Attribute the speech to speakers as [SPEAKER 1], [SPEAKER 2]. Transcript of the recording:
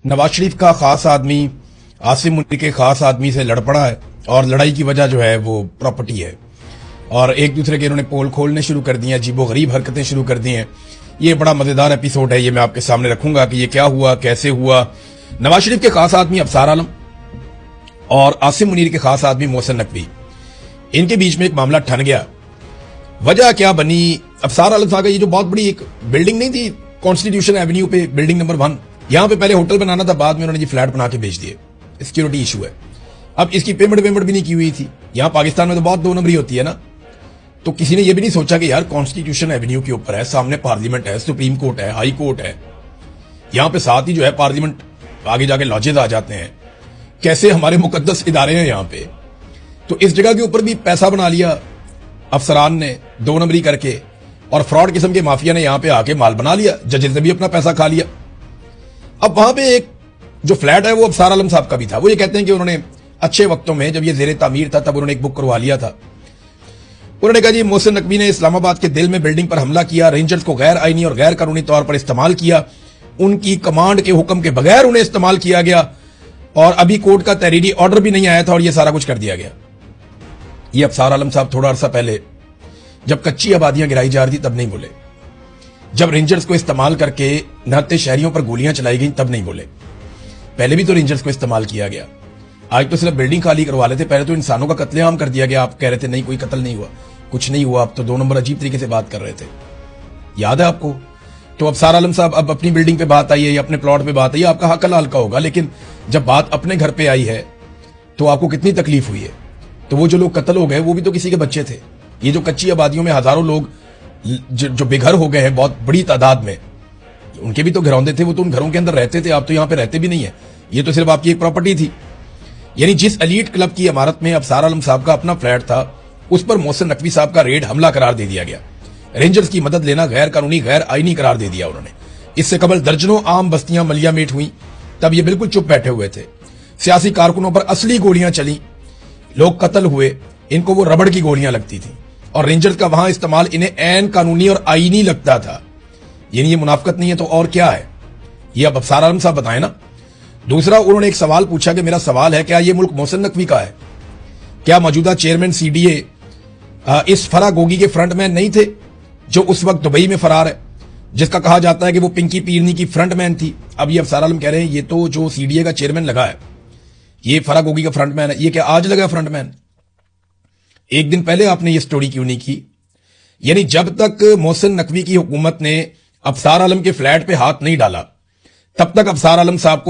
[SPEAKER 1] नवाज शरीफ का खास आदमी आसिम मुनीर के खास आदमी से लड़ पड़ा है और लड़ाई की वजह जो है वो प्रॉपर्टी है और एक दूसरे के इन्होंने पोल खोलने शुरू कर दिए हैं, अजीबो गरीब हरकतें शुरू कर दी हैं। ये बड़ा मजेदार एपिसोड है, ये मैं आपके सामने रखूंगा कि ये क्या हुआ, कैसे हुआ। नवाज शरीफ के खास आदमी अफसार आलम और आसिम मुनीर के खास आदमी मोहसिन नकवी, इनके बीच में एक मामला ठन गया। वजह क्या बनी? अफसार आलम साहब का ये जो बहुत बड़ी एक बिल्डिंग नहीं थी कॉन्स्टिट्यूशन एवेन्यू पे, बिल्डिंग नंबर 1, यहां पे पहले होटल बनाना था, बाद में उन्होंने ये फ्लैट बना के बेच दिए। सिक्योरिटी इशू है। अब इसकी पेमेंट भी नहीं की हुई थी। यहां पाकिस्तान में तो बहुत 2 नंबरी होती है ना, तो किसी ने ये भी नहीं सोचा कि यार कॉन्स्टिट्यूशन एवेन्यू के ऊपर है, सामने पार्लियामेंट है, सुप्रीम कोर्ट है, हाई कोर्ट है, यहां पे साथ ही जो है पार्लियामेंट, आगे जाके लॉजेज आ जाते हैं। कैसे हमारे मुकद्दस इदारे हैं यहां पे। तो इस जगह के ऊपर भी पैसा बना लिया अफसरान ने 2 नंबरी करके, और फ्रॉड किस्म के माफिया ने यहां पे आके माल बना लिया, जजेस ने भी अपना पैसा खा लिया। अब वहां पे एक जो फ्लैट है वो अफसार आलम साहब का भी था। वो ये कहते हैं कि उन्होंने अच्छे वक्तों में, जब ये जेरे तामीर था, तब उन्होंने एक बुक करवा लिया था। उन्होंने कहा जी मोहसिन नकवी ने इस्लामाबाद के दिल में बिल्डिंग पर हमला किया, रेंजर्स को गैर आईनी और गैर कानूनी तौर पर इस्तेमाल किया, उनकी कमांड के हुक्म के बगैर उन्हें इस्तेमाल किया गया, और अभी कोर्ट का तहरीरी ऑर्डर भी नहीं आया था और ये सारा कुछ कर दिया गया। ये अफसार आलम साहब थोड़ा अरसा पहले जब कच्ची आबादियां गिराई जा रही थी तब नहीं बोले, जब रेंजर्स को इस्तेमाल करके नहाते शहरियों पर गोलियां चलाई गई तब नहीं बोले। पहले भी तो रेंजर्स को इस्तेमाल किया गया। आज तो सिर्फ बिल्डिंग खाली करवा लेते, पहले तो इंसानों का कत्लेआम कर दिया गया। आप कह रहे थे नहीं कोई कत्ल नहीं हुआ, कुछ नहीं हुआ। आप तो 2 नंबर अजीब तरीके से बात कर रहे थे, याद है आपको? तो अफसार आलम साहब अब अपनी बिल्डिंग पे बात आई है या अपने प्लॉट पे बात आई है, आपका हक हलाल का होगा, लेकिन जब बात अपने घर पे आई है तो आपको कितनी तकलीफ हुई है। तो वो जो लोग कत्ल हो गए वो भी तो किसी के बच्चे थे। ये जो कच्ची आबादियों में हजारों लोग जो बेघर हो गए हैं बहुत बड़ी तादाद में, उनके भी तो घरौंदे थे, वो तो उन घरों के अंदर रहते थे। आप तो यहां पे रहते भी नहीं है, ये तो सिर्फ आपकी एक प्रॉपर्टी थी। यानी जिस एलीट क्लब की इमारत में अफसार आलम साहब का अपना फ्लैट था, उस पर मोहसिन नकवी साहब का रेड हमला करार दे दिया गया। रेंजर्स की मदद लेना गैर कानूनी, गैर आईनी करार दे दिया उन्होंने। इससे कबल दर्जनों आम बस्तियां मलिया मेट हुई, तब ये बिल्कुल चुप बैठे हुए थे। सियासी कारकुनों पर असली गोलियां चली, लोग कत्ल हुए, इनको वो रबड़ की गोलियां लगती थी, और रेंजर्स का वहां इस्तेमाल इन्हें ऐन कानूनी और आईनी लगता था। यानी ये मुनाफकत नहीं है तो और क्या है? ये अब अफसार आलम साहब बताएं ना। दूसरा, उन्होंने एक सवाल पूछा कि मेरा सवाल है, क्या ये मुल्क मोहसिन नकवी का है? क्या मौजूदा चेयरमैन सीडीए इस फरा गोगी के फ्रंटमैन नहीं थे जो उस वक्त दुबई में फरार है, जिसका कहा जाता है कि वो पिंकी पीरनी की फ्रंटमैन थी? अब ये अफसार आलम कह रहे हैं ये तो जो सीडीए का चेयरमैन लगा है ये फरा गोगी का फ्रंटमैन है। ये क्या आज लगा फ्रंटमैन? एक दिन पहले आपने ये स्टोरी क्यों नहीं की? यानी जब तक मोहसिन नकवी की हुकूमत ने अफसार आलम के फ्लैट पे हाथ नहीं डाला, तब तक अफसार आलम साहब को